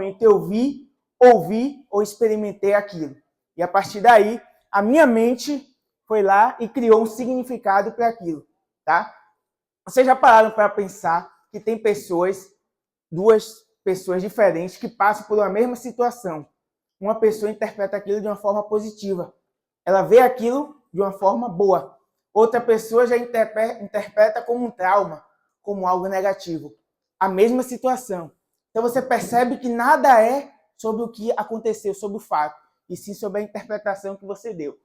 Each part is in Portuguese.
momento eu vi, ouvi ou experimentei aquilo. E a partir daí, a minha mente foi lá e criou um significado para aquilo, tá? Vocês já pararam para pensar que tem duas pessoas diferentes que passam por uma mesma situação. Uma pessoa interpreta aquilo de uma forma positiva. Ela vê aquilo de uma forma boa. Outra pessoa já interpreta como um trauma, como algo negativo. A mesma situação. Então você percebe que nada é sobre o que aconteceu, sobre o fato, e sim sobre a interpretação que você deu.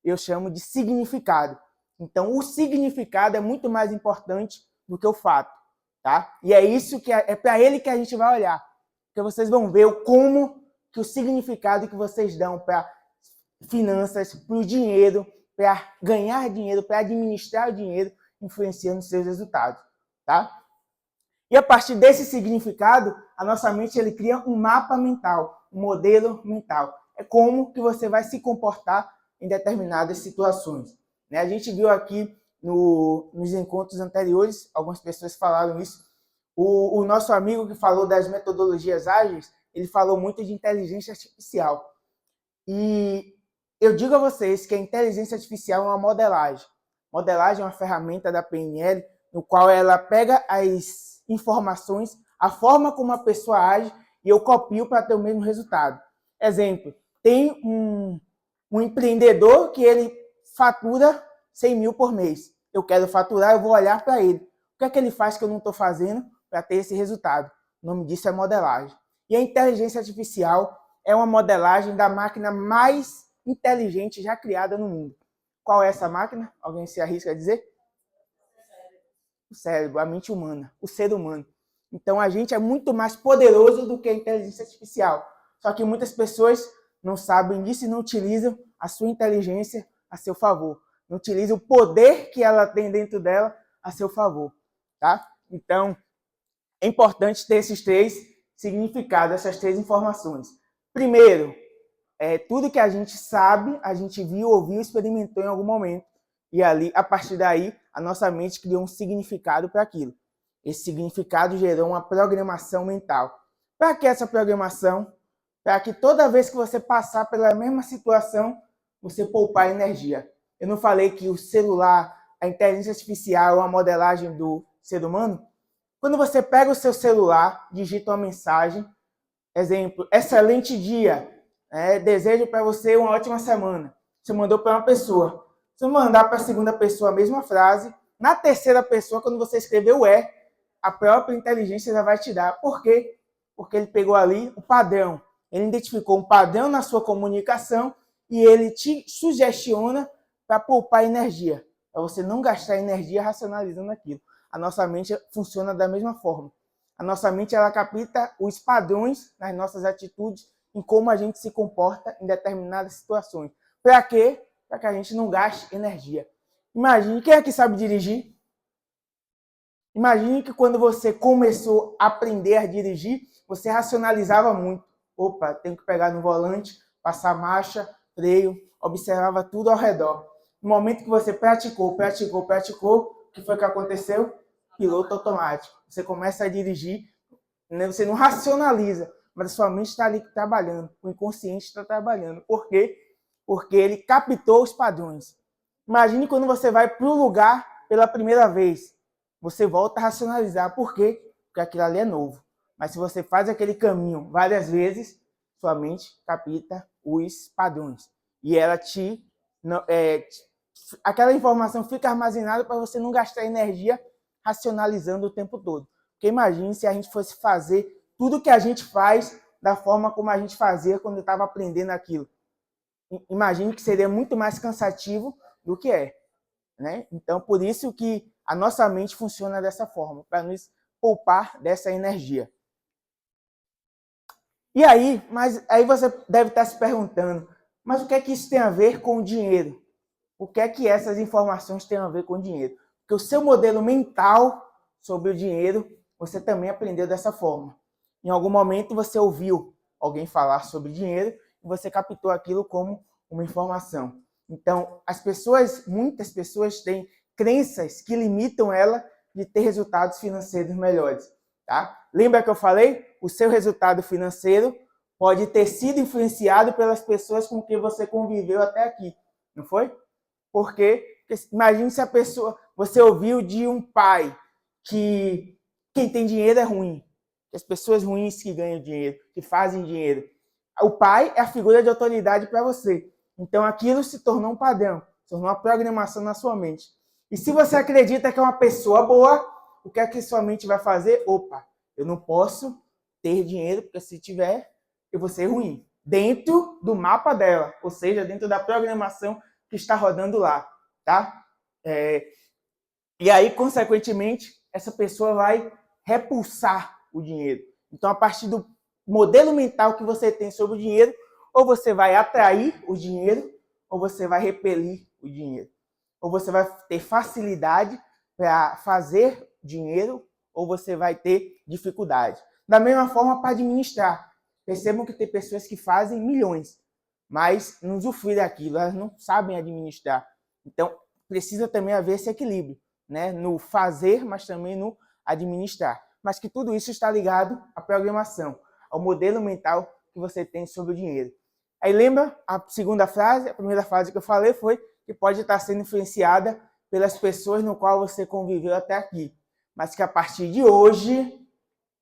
Eu chamo de significado. Então o significado é muito mais importante do que o fato, tá? E é isso que é para ele que a gente vai olhar. Porque vocês vão ver o como que o significado que vocês dão para finanças, para o dinheiro, para ganhar dinheiro, para administrar o dinheiro, influencia nos seus resultados, tá? E a partir desse significado, a nossa mente ele cria um mapa mental, um modelo mental. É como que você vai se comportar em determinadas situações. Né? A gente viu aqui nos encontros anteriores, algumas pessoas falaram isso. O nosso amigo que falou das metodologias ágeis, ele falou muito de inteligência artificial. E eu digo a vocês que a inteligência artificial é uma modelagem. Modelagem é uma ferramenta da PNL, no qual ela pega as informações, a forma como a pessoa age, e eu copio para ter o mesmo resultado. Exemplo, tem um empreendedor que ele fatura 100 mil por mês. Eu quero faturar, eu vou olhar para ele. O que é que ele faz que eu não estou fazendo para ter esse resultado? O nome disso é modelagem. E a inteligência artificial é uma modelagem da máquina mais inteligente já criada no mundo. Qual é essa máquina? Alguém se arrisca a dizer? O cérebro, a mente humana, o ser humano. Então a gente é muito mais poderoso do que a inteligência artificial. Só que muitas pessoas não sabem disso e não utilizam a sua inteligência a seu favor. Não utilizam o poder que ela tem dentro dela a seu favor. Tá? Então, é importante ter esses três significados, essas três informações. Primeiro, tudo que a gente sabe, a gente viu, ouviu, experimentou em algum momento. E ali, a partir daí, a nossa mente criou um significado para aquilo. Esse significado gerou uma programação mental. Para que essa programação? Para que toda vez que você passar pela mesma situação, você poupar energia. Eu não falei que o celular, a inteligência artificial é uma modelagem do ser humano? Quando você pega o seu celular, digita uma mensagem, exemplo, excelente dia, desejo para você uma ótima semana. Você mandou para uma pessoa. Se eu mandar para a segunda pessoa a mesma frase, na terceira pessoa, quando você escrever o a própria inteligência já vai te dar. Por quê? Porque ele pegou ali o padrão. Ele identificou um padrão na sua comunicação e ele te sugestiona para poupar energia, para você não gastar energia racionalizando aquilo. A nossa mente funciona da mesma forma. A nossa mente ela capta os padrões nas nossas atitudes, em como a gente se comporta em determinadas situações. Para quê? Para que a gente não gaste energia. Imagine, quem aqui sabe dirigir? Imagine que quando você começou a aprender a dirigir, você racionalizava muito. Opa, tenho que pegar no volante, passar marcha, freio, observava tudo ao redor. No momento que você praticou, o que foi que aconteceu? Piloto automático. Você começa a dirigir, você não racionaliza, mas a sua mente está ali trabalhando, o inconsciente está trabalhando. Por quê? Porque ele captou os padrões. Imagine quando você vai para o lugar pela primeira vez. Você volta a racionalizar. Por quê? Porque aquilo ali é novo. Mas se você faz aquele caminho várias vezes, sua mente capta os padrões. E ela aquela informação fica armazenada para você não gastar energia racionalizando o tempo todo. Porque imagine se a gente fosse fazer tudo que a gente faz da forma como a gente fazia quando estava aprendendo aquilo. Imagine que seria muito mais cansativo do que é. Né? Então, por isso que a nossa mente funciona dessa forma, para nos poupar dessa energia. E aí, você deve estar se perguntando, mas o que é que isso tem a ver com o dinheiro? O que é que essas informações têm a ver com o dinheiro? Porque o seu modelo mental sobre o dinheiro, você também aprendeu dessa forma. Em algum momento você ouviu alguém falar sobre dinheiro e você captou aquilo como uma informação. Então, muitas pessoas têm crenças que limitam ela de ter resultados financeiros melhores. tá? Lembra que eu falei? O seu resultado financeiro pode ter sido influenciado pelas pessoas com quem você conviveu até aqui, não foi? Porque imagine se você ouviu de um pai que quem tem dinheiro é ruim, que as pessoas ruins que ganham dinheiro, que fazem dinheiro. O pai é a figura de autoridade para você. Então aquilo se tornou um padrão, se tornou uma programação na sua mente. E se você acredita que é uma pessoa boa, o que é que sua mente vai fazer? Opa, eu não posso ter dinheiro, porque se tiver, eu vou ser ruim. Dentro do mapa dela, ou seja, dentro da programação que está rodando lá, tá? E aí, consequentemente, essa pessoa vai repulsar o dinheiro. Então, a partir do modelo mental que você tem sobre o dinheiro, ou você vai atrair o dinheiro, ou você vai repelir o dinheiro. Ou você vai ter facilidade para fazer dinheiro, ou você vai ter dificuldade. Da mesma forma, para administrar. Percebam que tem pessoas que fazem milhões, mas não usufruem daquilo, elas não sabem administrar. Então, precisa também haver esse equilíbrio, né? No fazer, mas também no administrar. Mas que tudo isso está ligado à programação, ao modelo mental que você tem sobre o dinheiro. Aí lembra a segunda frase? A primeira frase que eu falei foi que pode estar sendo influenciada pelas pessoas no qual você conviveu até aqui, mas que a partir de hoje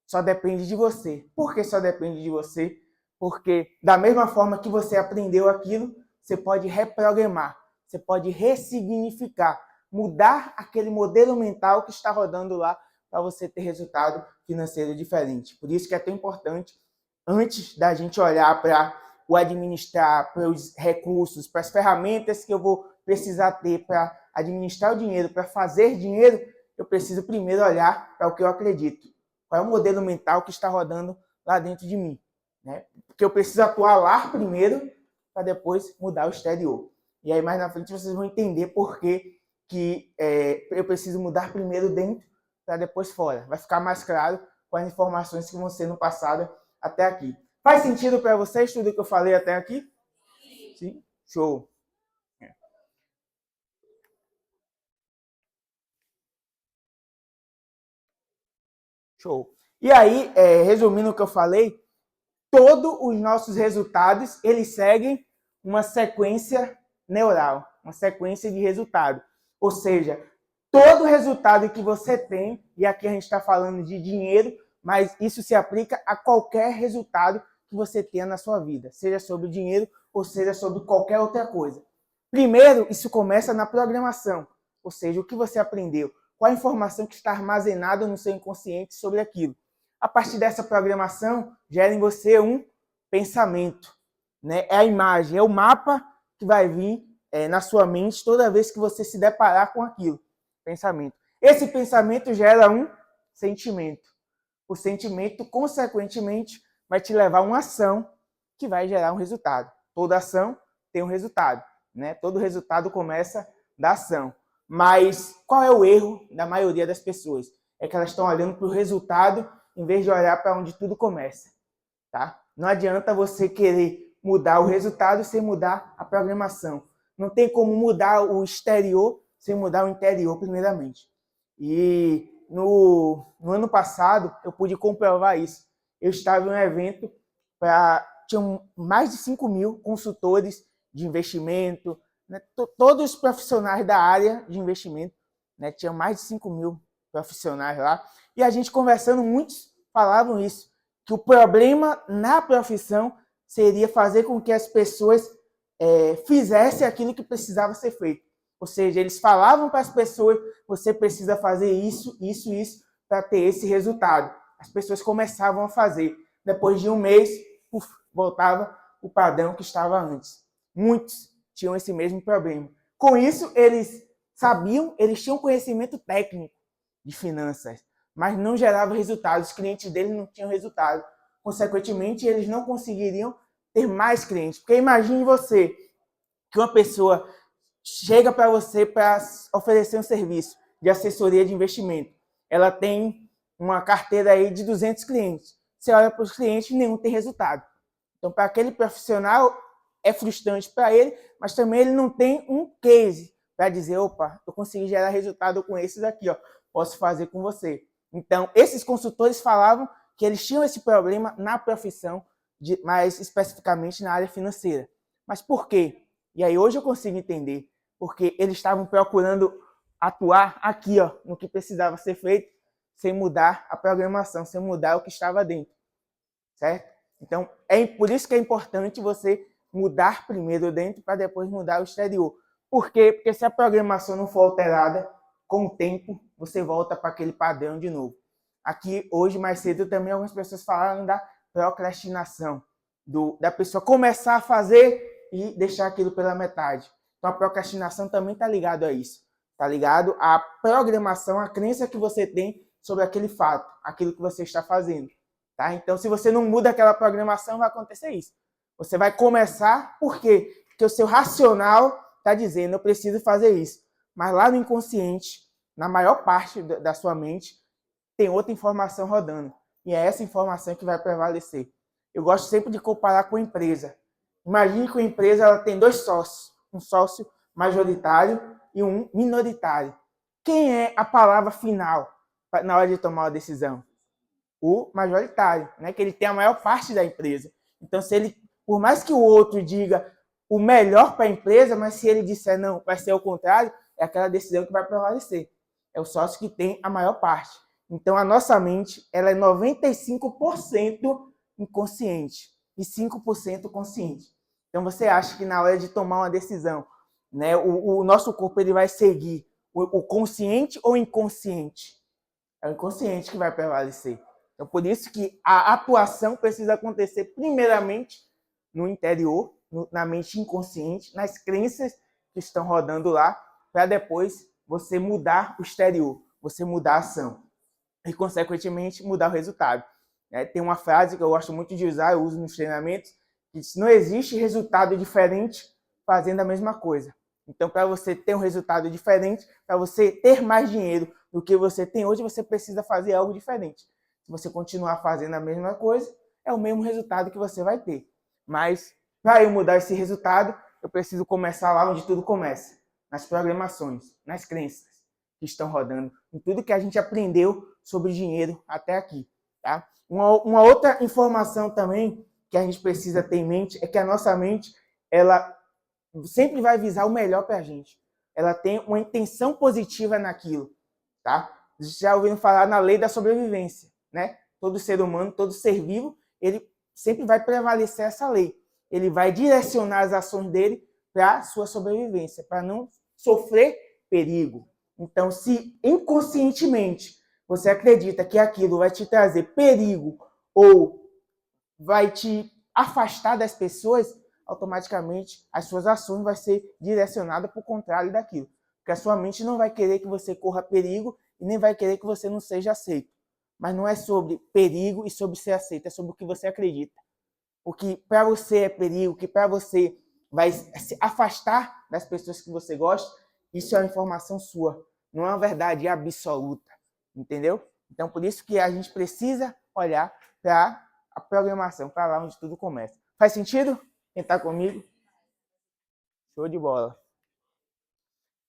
só depende de você. Por que só depende de você? Porque da mesma forma que você aprendeu aquilo, você pode reprogramar, você pode ressignificar, mudar aquele modelo mental que está rodando lá para você ter resultado financeiro diferente. Por isso que é tão importante, antes da gente olhar para o administrar, para os recursos, para as ferramentas que eu vou precisar ter para administrar o dinheiro, para fazer dinheiro, eu preciso primeiro olhar para o que eu acredito. Qual é o modelo mental que está rodando lá dentro de mim, né? Porque eu preciso atuar lá primeiro para depois mudar o exterior. E aí mais na frente vocês vão entender por que eu preciso mudar primeiro dentro para depois fora. Vai ficar mais claro com as informações que vão sendo passadas até aqui. Faz sentido para vocês tudo que eu falei até aqui? Sim? Show. Show. E aí, resumindo o que eu falei, todos os nossos resultados, eles seguem uma sequência neural, uma sequência de resultado. Ou seja, todo resultado que você tem, e aqui a gente está falando de dinheiro, mas isso se aplica a qualquer resultado que você tenha na sua vida, seja sobre dinheiro ou seja sobre qualquer outra coisa. Primeiro, isso começa na programação, ou seja, o que você aprendeu, qual a informação que está armazenada no seu inconsciente sobre aquilo. A partir dessa programação, gera em você um pensamento, né? É a imagem, é o mapa que vai vir na sua mente toda vez que você se deparar com aquilo. Pensamento. Esse pensamento gera um sentimento. O sentimento, consequentemente, vai te levar a uma ação que vai gerar um resultado. Toda ação tem um resultado, né? Todo resultado começa da ação. Mas qual é o erro da maioria das pessoas? É que elas estão olhando para o resultado em vez de olhar para onde tudo começa, tá? Não adianta você querer mudar o resultado sem mudar a programação. Não tem como mudar o exterior sem mudar o interior, primeiramente. E no ano passado, eu pude comprovar isso. Eu estava em um evento tinham mais de 5.000 consultores de investimento, né? Todos os profissionais da área de investimento, né? Tinha mais de 5.000 profissionais lá. E a gente conversando, muitos falavam isso, que o problema na profissão seria fazer com que as pessoas fizessem aquilo que precisava ser feito. Ou seja, eles falavam para as pessoas, você precisa fazer isso, isso, isso, para ter esse resultado. As pessoas começavam a fazer. Depois de um mês, voltava o padrão que estava antes. Muitos tinham esse mesmo problema. Com isso, eles sabiam, eles tinham conhecimento técnico de finanças, mas não gerava resultado. Os clientes deles não tinham resultado. Consequentemente, eles não conseguiriam ter mais clientes. Porque imagine você que uma pessoa chega para você para oferecer um serviço de assessoria de investimento. Ela tem uma carteira aí de 200 clientes. Você olha para os clientes e nenhum tem resultado. Então, para aquele profissional, é frustrante para ele, mas também ele não tem um case para dizer, opa, eu consegui gerar resultado com esses aqui, ó, posso fazer com você. Então, esses consultores falavam que eles tinham esse problema na profissão, mais especificamente na área financeira. Mas por quê? E aí hoje eu consigo entender. Porque eles estavam procurando atuar aqui, ó, no que precisava ser feito, sem mudar a programação, sem mudar o que estava dentro. Certo? Então, por isso que é importante você mudar primeiro dentro para depois mudar o exterior. Por quê? Porque se a programação não for alterada, com o tempo, você volta para aquele padrão de novo. Aqui, hoje, mais cedo, também algumas pessoas falaram da procrastinação, da pessoa começar a fazer e deixar aquilo pela metade. Então, a procrastinação também está ligado a isso. Está ligado à programação, à crença que você tem sobre aquele fato, aquilo que você está fazendo. Tá? Então, se você não muda aquela programação, vai acontecer isso. Você vai começar, por quê? Porque o seu racional está dizendo, eu preciso fazer isso. Mas lá no inconsciente, na maior parte da sua mente, tem outra informação rodando. E é essa informação que vai prevalecer. Eu gosto sempre de comparar com a empresa. Imagine que a empresa ela tem dois sócios. Um sócio majoritário e um minoritário. Quem é a palavra final na hora de tomar uma decisão? O majoritário, né? Que ele tem a maior parte da empresa. Então, se ele, por mais que o outro diga o melhor para a empresa, mas se ele disser não, vai ser o contrário, é aquela decisão que vai prevalecer. É o sócio que tem a maior parte. Então, a nossa mente ela é 95% inconsciente e 5% consciente. Então, você acha que na hora de tomar uma decisão, né, o nosso corpo ele vai seguir o consciente ou inconsciente? É o inconsciente que vai prevalecer. Então, por isso que a atuação precisa acontecer primeiramente no interior, na mente inconsciente, nas crenças que estão rodando lá, para depois você mudar o exterior, você mudar a ação e, consequentemente, mudar o resultado. Tem uma frase que eu gosto muito de usar, eu uso nos treinamentos, que diz, não existe resultado diferente fazendo a mesma coisa. Então, para você ter um resultado diferente, para você ter mais dinheiro do que você tem hoje, você precisa fazer algo diferente. Se você continuar fazendo a mesma coisa, é o mesmo resultado que você vai ter. Mas, para eu mudar esse resultado, eu preciso começar lá onde tudo começa. Nas programações, nas crenças que estão rodando, em tudo que a gente aprendeu sobre dinheiro até aqui. Tá? Uma outra informação também que a gente precisa ter em mente é que a nossa mente, ela sempre vai visar o melhor para a gente. Ela tem uma intenção positiva naquilo. Tá? Já ouviram falar na lei da sobrevivência, né? Todo ser humano, todo ser vivo, ele sempre vai prevalecer essa lei. Ele vai direcionar as ações dele para a sua sobrevivência, para não sofrer perigo. Então, se inconscientemente você acredita que aquilo vai te trazer perigo ou vai te afastar das pessoas, automaticamente as suas ações vão ser direcionadas para o contrário daquilo. Porque a sua mente não vai querer que você corra perigo e nem vai querer que você não seja aceito. Mas não é sobre perigo e sobre ser aceito, é sobre o que você acredita. O que para você é perigo, o que para você vai se afastar das pessoas que você gosta, isso é uma informação sua, não é uma verdade absoluta, entendeu? Então, por isso que a gente precisa olhar para a programação, para lá onde tudo começa. Faz sentido? Quem está comigo? Show de bola.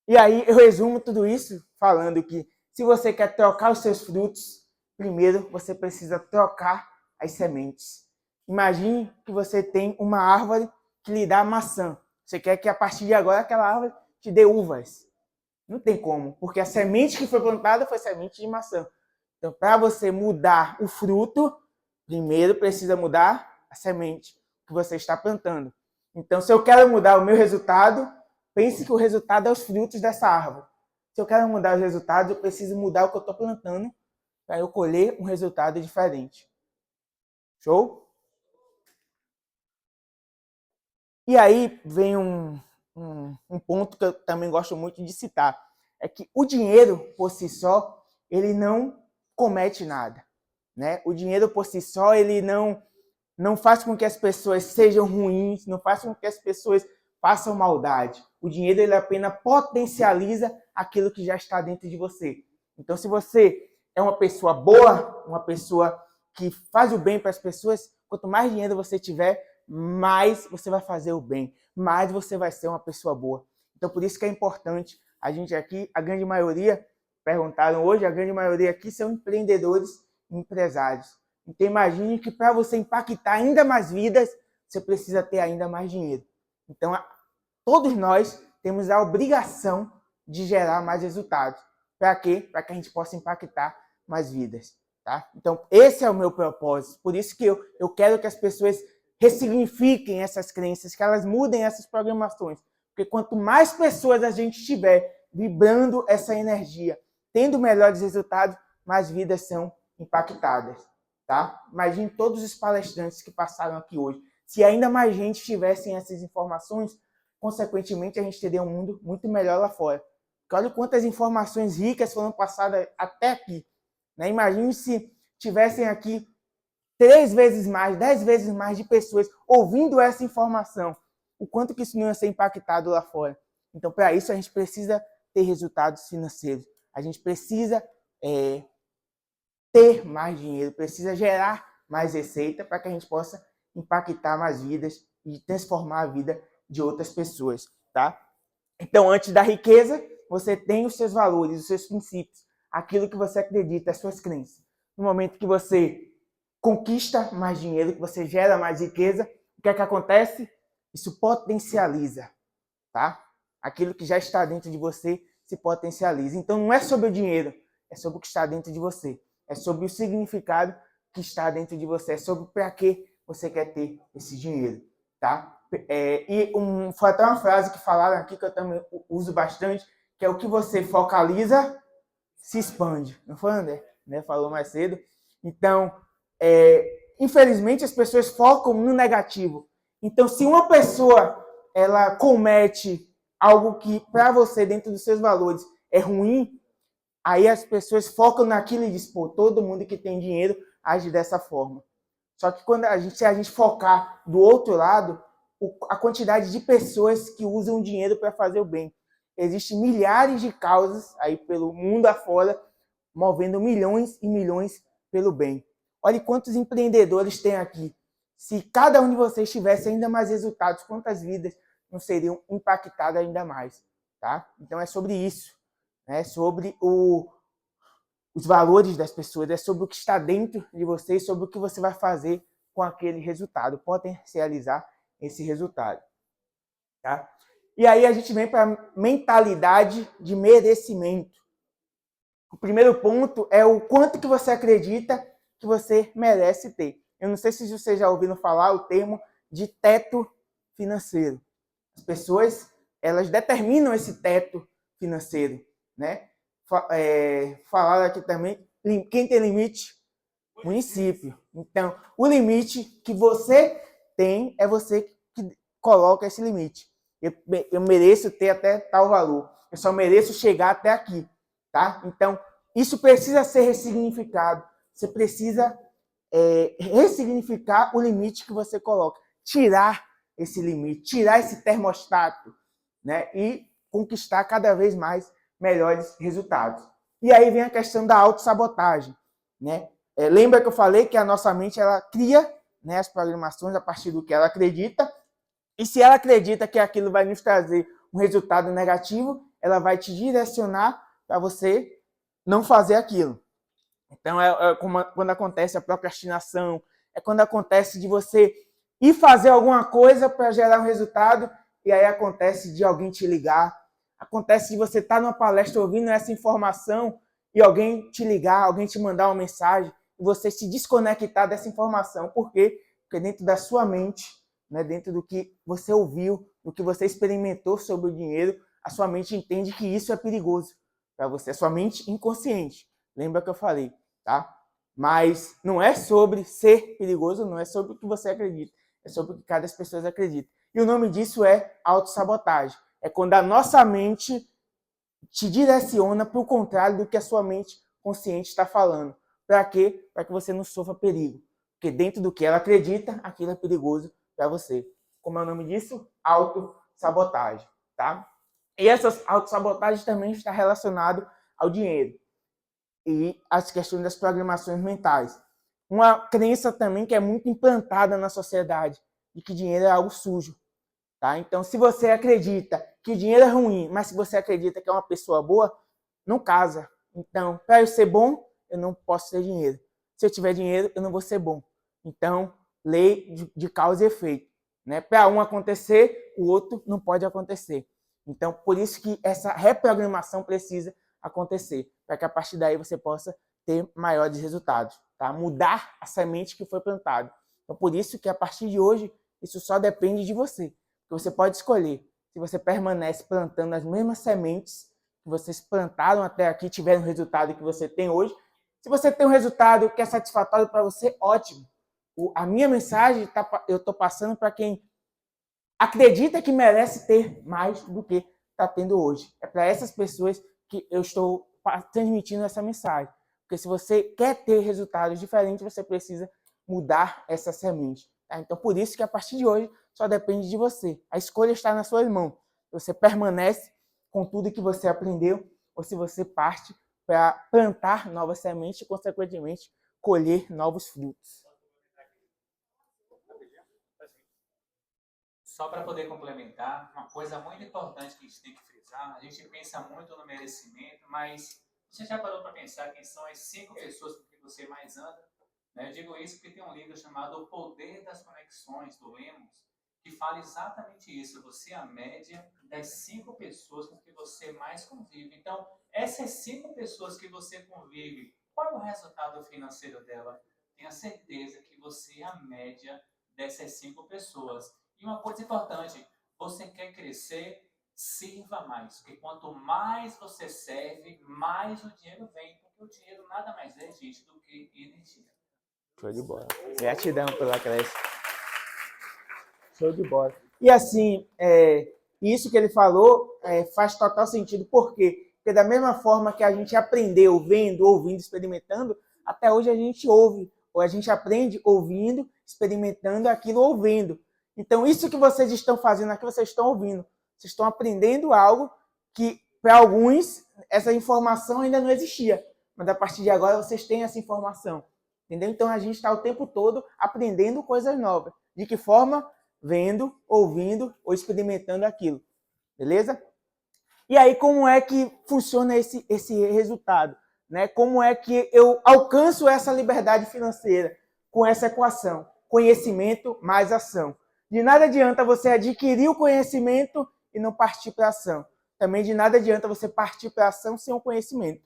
E aí eu resumo tudo isso falando que se você quer trocar os seus frutos, primeiro você precisa trocar as sementes. Imagine que você tem uma árvore que lhe dá maçã. Você quer que a partir de agora aquela árvore te dê uvas. Não tem como, porque a semente que foi plantada foi semente de maçã. Então, para você mudar o fruto, primeiro precisa mudar a semente que você está plantando. Então, se eu quero mudar o meu resultado, pense que o resultado é os frutos dessa árvore. Se eu quero mudar os resultados, eu preciso mudar o que eu estou plantando para eu colher um resultado diferente. Show? E aí vem um ponto que eu também gosto muito de citar. É que o dinheiro, por si só, ele não comete nada. Né? O dinheiro, por si só, ele não faz com que as pessoas sejam ruins, não faz com que as pessoas façam maldade. O dinheiro ele apenas potencializa aquilo que já está dentro de você. Então, se você é uma pessoa boa, uma pessoa que faz o bem para as pessoas, quanto mais dinheiro você tiver, mais você vai fazer o bem, mais você vai ser uma pessoa boa. Então, por isso que é importante a gente aqui, a grande maioria, perguntaram hoje, a grande maioria aqui são empreendedores e empresários. Então imagine que para você impactar ainda mais vidas, você precisa ter ainda mais dinheiro. Então todos nós temos a obrigação de gerar mais resultados. Para quê? Para que a gente possa impactar mais vidas. Tá? Então esse é o meu propósito. Por isso que eu quero que as pessoas ressignifiquem essas crenças, que elas mudem essas programações. Porque quanto mais pessoas a gente tiver vibrando essa energia, tendo melhores resultados, mais vidas são impactadas. Tá? Imagine todos os palestrantes que passaram aqui hoje. Se ainda mais gente tivessem essas informações, consequentemente a gente teria um mundo muito melhor lá fora. Porque olha quantas informações ricas foram passadas até aqui. Né? Imagine se tivessem aqui 3 vezes mais, 10 vezes mais de pessoas ouvindo essa informação. O quanto que isso não ia ser impactado lá fora. Então, para isso, a gente precisa ter resultados financeiros. A gente precisa ter mais dinheiro, precisa gerar mais receita para que a gente possa impactar mais vidas e transformar a vida de outras pessoas. Tá? Então, antes da riqueza, você tem os seus valores, os seus princípios, aquilo que você acredita, as suas crenças. No momento que você conquista mais dinheiro, que você gera mais riqueza, o que é que acontece? Isso potencializa, tá? Aquilo que já está dentro de você se potencializa. Então não é sobre o dinheiro, é sobre o que está dentro de você. É sobre o significado que está dentro de você. É sobre para que você quer ter esse dinheiro, tá? Foi até uma frase que falaram aqui que eu também uso bastante, que é o que você focaliza, se expande. Não foi, André? Né? Falou mais cedo. Então, infelizmente, as pessoas focam no negativo. Então, se uma pessoa ela comete algo que para você, dentro dos seus valores, é ruim, aí as pessoas focam naquilo e dizem, pô, todo mundo que tem dinheiro age dessa forma. Só que se a gente focar do outro lado, a quantidade de pessoas que usam o dinheiro para fazer o bem. Existem milhares de causas aí pelo mundo afora, movendo milhões e milhões pelo bem. Olha quantos empreendedores tem aqui. Se cada um de vocês tivesse ainda mais resultados, quantas vidas não seriam impactadas ainda mais? Tá? Então é sobre isso. É sobre os valores das pessoas, é sobre o que está dentro de você, sobre o que você vai fazer com aquele resultado, potencializar esse resultado. Tá? E aí a gente vem para a mentalidade de merecimento. O primeiro ponto é o quanto que você acredita que você merece ter. Eu não sei se vocês já ouviram falar o termo de teto financeiro. As pessoas, elas determinam esse teto financeiro, né? Falaram aqui também, quem tem limite? Município. Então, o limite que você tem é você que coloca esse limite. Eu mereço ter até tal valor. Eu só mereço chegar até aqui. Tá? Então, isso precisa ser ressignificado. Você precisa ressignificar o limite que você coloca. Tirar esse limite, tirar esse termostato, né? E conquistar cada vez mais melhores resultados. E aí vem a questão da autossabotagem, né? Lembra que eu falei que a nossa mente ela cria, né, as programações a partir do que ela acredita, e se ela acredita que aquilo vai nos trazer um resultado negativo, ela vai te direcionar para você não fazer aquilo. Então, quando acontece a procrastinação, é quando acontece de você ir fazer alguma coisa para gerar um resultado, e aí acontece de alguém te ligar, acontece de você estar numa palestra ouvindo essa informação e alguém te ligar, alguém te mandar uma mensagem, e você se desconectar dessa informação. Por quê? Porque dentro da sua mente, né, dentro do que você ouviu, do que você experimentou sobre o dinheiro, a sua mente entende que isso é perigoso para você, a sua mente inconsciente. Lembra que eu falei, tá? Mas não é sobre ser perigoso, não é sobre o que você acredita, é sobre o que cada pessoa acredita. E o nome disso é autossabotagem. É quando a nossa mente te direciona para o contrário do que a sua mente consciente está falando. Para quê? Para que você não sofra perigo. Porque dentro do que ela acredita, aquilo é perigoso para você. Como é o nome disso? Autossabotagem, tá? E essa autossabotagem também está relacionada ao dinheiro e as questões das programações mentais. Uma crença também que é muito implantada na sociedade de que dinheiro é algo sujo. Tá? Então, se você acredita que o dinheiro é ruim, mas se você acredita que é uma pessoa boa, não casa. Então, para eu ser bom, eu não posso ter dinheiro. Se eu tiver dinheiro, eu não vou ser bom. Então, lei de causa e efeito. Né? Para um acontecer, o outro não pode acontecer. Então, por isso que essa reprogramação precisa acontecer, para que a partir daí você possa ter maiores resultados, tá? Mudar a semente que foi plantada. Então, por isso que a partir de hoje, isso só depende de você. Você pode escolher se você permanece plantando as mesmas sementes que vocês plantaram até aqui, tiveram o resultado que você tem hoje. Se você tem um resultado que é satisfatório para você, ótimo. A minha mensagem eu estou passando para quem acredita que merece ter mais do que está tendo hoje. É para essas pessoas que eu estou transmitindo essa mensagem. Porque se você quer ter resultados diferentes, você precisa mudar essa semente. Tá? Então, por isso que a partir de hoje só depende de você. A escolha está nas suas mãos. Você permanece com tudo que você aprendeu ou se você parte para plantar novas sementes e, consequentemente, colher novos frutos. Só para poder complementar, uma coisa muito importante que a gente tem que frisar, a gente pensa muito no merecimento, mas você já parou para pensar quem são as 5 pessoas com que você mais anda? Eu digo isso porque tem um livro chamado O Poder das Conexões, do Lemos, que fala exatamente isso. Você é a média das 5 pessoas com que você mais convive. Então, essas 5 pessoas que você convive, qual é o resultado financeiro dela? Tenha certeza que você é a média dessas 5 pessoas. E uma coisa importante, você quer crescer, sirva mais. Porque quanto mais você serve, mais o dinheiro vem. Porque o dinheiro nada mais é, gente, do que energia. Show de bola. Gratidão pela creche. Show de bola. E assim, isso que ele falou faz total sentido. Por quê? Porque da mesma forma que a gente aprendeu vendo, ouvindo, experimentando, até hoje a gente ouve, ou a gente aprende ouvindo, experimentando aquilo ouvindo. Então, isso que vocês estão fazendo aqui, vocês estão ouvindo. Vocês estão aprendendo algo que, para alguns, essa informação ainda não existia. Mas, a partir de agora, vocês têm essa informação. Entendeu? Então, a gente está o tempo todo aprendendo coisas novas. De que forma? Vendo, ouvindo ou experimentando aquilo. Beleza? E aí, como é que funciona esse resultado? Né? Como é que eu alcanço essa liberdade financeira com essa equação? Conhecimento mais ação. De nada adianta você adquirir o conhecimento e não partir para a ação. Também de nada adianta você partir para a ação sem o conhecimento.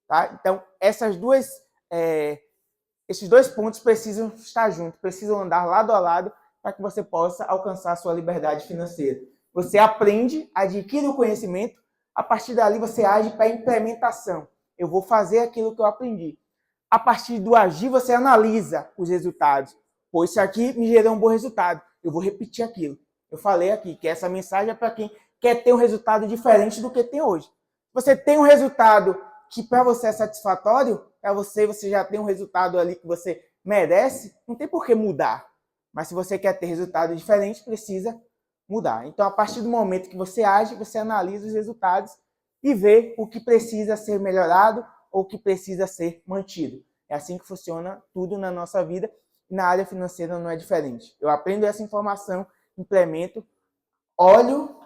Tá? Então, esses dois pontos precisam estar juntos, precisam andar lado a lado para que você possa alcançar a sua liberdade financeira. Você aprende, adquire o conhecimento, a partir dali você age para a implementação. Eu vou fazer aquilo que eu aprendi. A partir do agir, você analisa os resultados. Pô, isso aqui me gerou um bom resultado. Eu vou repetir aquilo. Eu falei aqui que essa mensagem é para quem quer ter um resultado diferente do que tem hoje. Você tem um resultado que para você é satisfatório, para você já tem um resultado ali que você merece, não tem por que mudar. Mas se você quer ter resultado diferente, precisa mudar. Então, a partir do momento que você age, você analisa os resultados e vê o que precisa ser melhorado ou o que precisa ser mantido. É assim que funciona tudo na nossa vida e na área financeira não é diferente. Eu aprendo essa informação, implemento, olho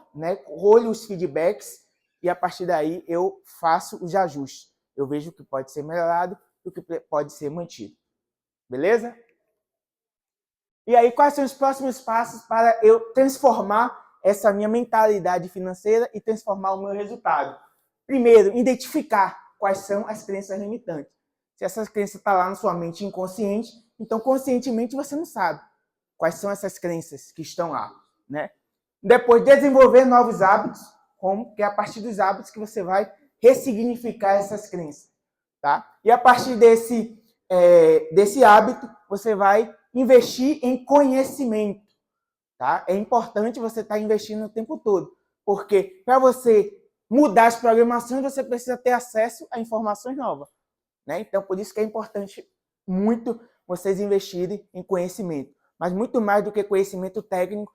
os feedbacks e a partir daí eu faço os ajustes. Eu vejo o que pode ser melhorado e o que pode ser mantido. Beleza? E aí, quais são os próximos passos para eu transformar essa minha mentalidade financeira e transformar o meu resultado? Primeiro, identificar quais são as crenças limitantes. Se essas crenças estão lá na sua mente inconsciente, então conscientemente você não sabe quais são essas crenças que estão lá, né? Depois, desenvolver novos hábitos, que é a partir dos hábitos que você vai ressignificar essas crenças, tá? E a partir desse hábito, você vai investir em conhecimento, tá? É importante você estar investindo o tempo todo, porque para você mudar as programações, você precisa ter acesso a informações novas, né? Então, por isso que é importante muito vocês investirem em conhecimento, mas muito mais do que conhecimento técnico,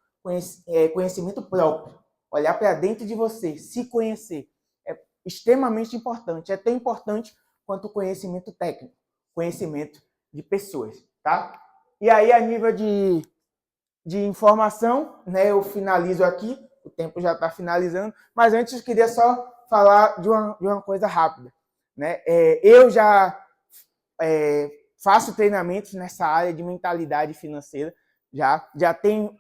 conhecimento próprio. Olhar para dentro de você, se conhecer. É extremamente importante. É tão importante quanto o conhecimento técnico, conhecimento de pessoas, tá? E aí, a nível de informação, né, eu finalizo aqui, o tempo já está finalizando, mas antes eu queria só falar de uma coisa rápida. né? Eu já faço treinamentos nessa área de mentalidade financeira, já tenho,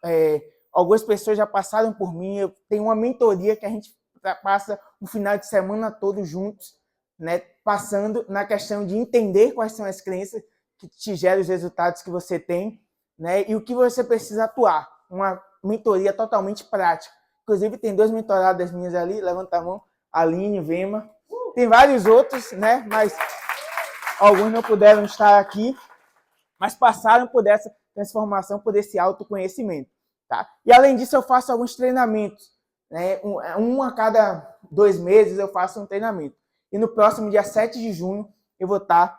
algumas pessoas já passaram por mim, eu tenho uma mentoria que a gente passa um final de semana todo juntos, né? Passando na questão de entender quais são as crenças que te geram os resultados que você tem, né? E o que você precisa atuar. Uma mentoria totalmente prática. Inclusive, tem 2 mentoradas minhas ali, levanta a mão, Aline, Vema. Tem vários outros, né? Mas alguns não puderam estar aqui, mas passaram por essa transformação, por esse autoconhecimento. Tá? E, além disso, eu faço alguns treinamentos. Né? Um a cada 2 meses eu faço um treinamento. E no próximo dia 7 de junho eu vou estar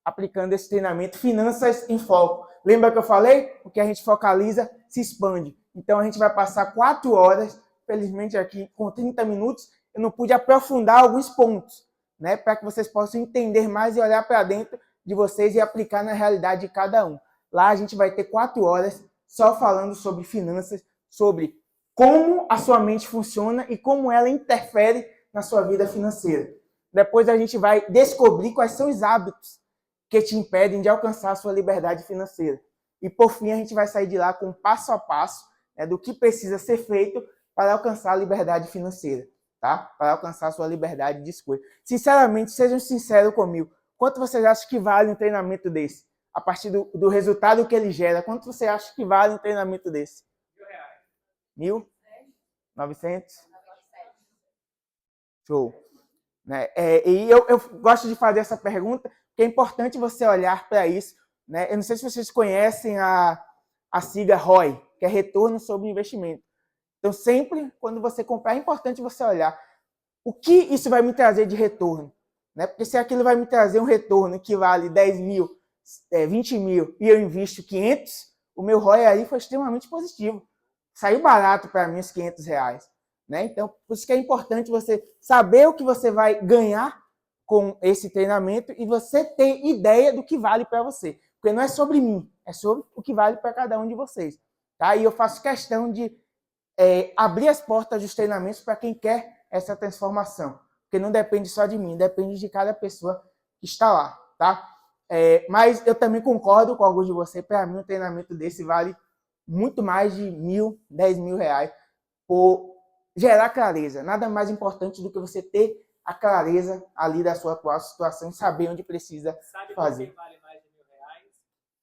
aplicando esse treinamento Finanças em Foco. Lembra que eu falei? O que a gente focaliza se expande. Então, a gente vai passar 4 horas, felizmente aqui com 30 minutos, eu não pude aprofundar alguns pontos, né, para que vocês possam entender mais e olhar para dentro de vocês e aplicar na realidade de cada um. Lá a gente vai ter 4 horas só falando sobre finanças, sobre como a sua mente funciona e como ela interfere na sua vida financeira. Depois a gente vai descobrir quais são os hábitos que te impedem de alcançar a sua liberdade financeira. E, por fim, a gente vai sair de lá com um passo a passo, né, do que precisa ser feito para alcançar a liberdade financeira, tá? Para alcançar a sua liberdade de escolha. Sinceramente, sejam sinceros comigo. Quanto vocês acham que vale um treinamento desse? A partir do resultado que ele gera, quanto você acha que vale um treinamento desse? R$ 1.900? Show. Né? E eu gosto de fazer essa pergunta, porque é importante você olhar para isso. Né? Eu não sei se vocês conhecem a sigla ROI, que é Retorno sobre Investimento. Então, sempre, quando você comprar, é importante você olhar o que isso vai me trazer de retorno. Né? Porque se aquilo vai me trazer um retorno que vale 10 mil, 20 mil, e eu invisto 500, o meu ROI aí foi extremamente positivo. Saiu barato para mim os R$ 500. Né? Então, por isso que é importante você saber o que você vai ganhar com esse treinamento e você ter ideia do que vale para você. Porque não é sobre mim, é sobre o que vale para cada um de vocês. Tá? E eu faço questão de abrir as portas dos treinamentos para quem quer essa transformação. Porque não depende só de mim, depende de cada pessoa que está lá. Tá? Mas eu também concordo com alguns de vocês, para mim um treinamento desse vale muito mais de R$ 1.000, R$ 10.000 por gerar clareza. Nada mais importante do que você ter a clareza ali da sua atual situação e saber onde precisa fazer. Sabe por que vale mais de R$ 1.000?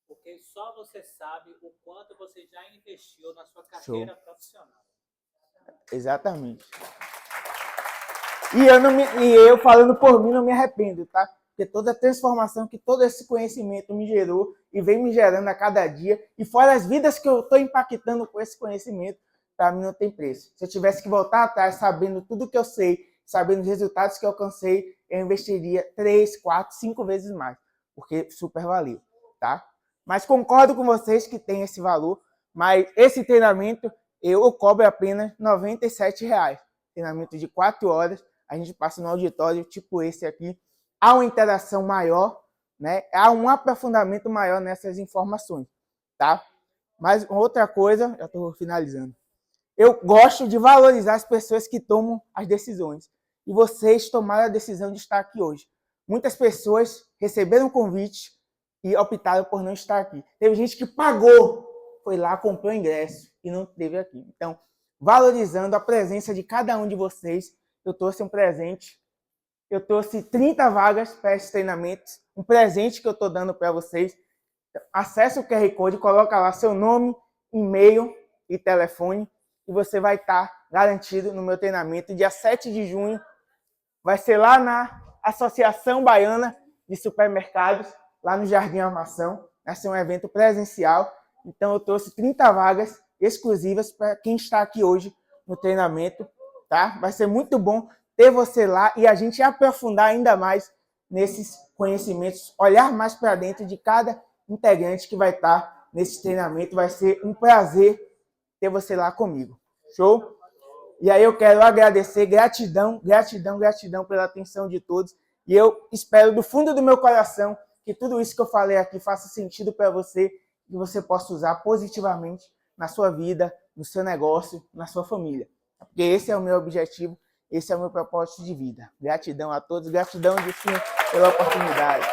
Porque só você sabe o quanto você já investiu na sua carreira profissional. Exatamente. E eu falando por mim, não me arrependo, tá? Porque toda a transformação que todo esse conhecimento me gerou e vem me gerando a cada dia, e fora as vidas que eu estou impactando com esse conhecimento, para mim não tem preço. Se eu tivesse que voltar atrás sabendo tudo que eu sei, sabendo os resultados que eu alcancei, eu investiria 3, 4, 5 vezes mais, porque super valeu, tá? Mas concordo com vocês que tem esse valor, mas esse treinamento eu cobro apenas R$ 97. Treinamento de 4 horas, a gente passa no auditório tipo esse aqui, há uma interação maior, né? Há um aprofundamento maior nessas informações, tá? Mas outra coisa, já estou finalizando. Eu gosto de valorizar as pessoas que tomam as decisões. E vocês tomaram a decisão de estar aqui hoje. Muitas pessoas receberam o convite e optaram por não estar aqui. Teve gente que pagou, foi lá, comprou o ingresso e não esteve aqui. Então, valorizando a presença de cada um de vocês, eu trouxe um presente. Eu trouxe 30 vagas para esses treinamentos, um presente que eu estou dando para vocês. Acesse o QR Code, coloca lá seu nome, e-mail e telefone e você vai estar garantido no meu treinamento. Dia 7 de junho vai ser lá na Associação Baiana de Supermercados, lá no Jardim Armação. Vai ser um evento presencial. Então, eu trouxe 30 vagas exclusivas para quem está aqui hoje no treinamento. Tá? Vai ser muito bom ter você lá e a gente aprofundar ainda mais nesses conhecimentos, olhar mais para dentro de cada integrante que vai estar nesse treinamento. Vai ser um prazer ter você lá comigo. Show? E aí eu quero agradecer, gratidão pela atenção de todos. E eu espero do fundo do meu coração que tudo isso que eu falei aqui faça sentido para você, que você possa usar positivamente na sua vida, no seu negócio, na sua família. Porque esse é o meu objetivo, esse é o meu propósito de vida. Gratidão a todos, gratidão de sim. pela oportunidade.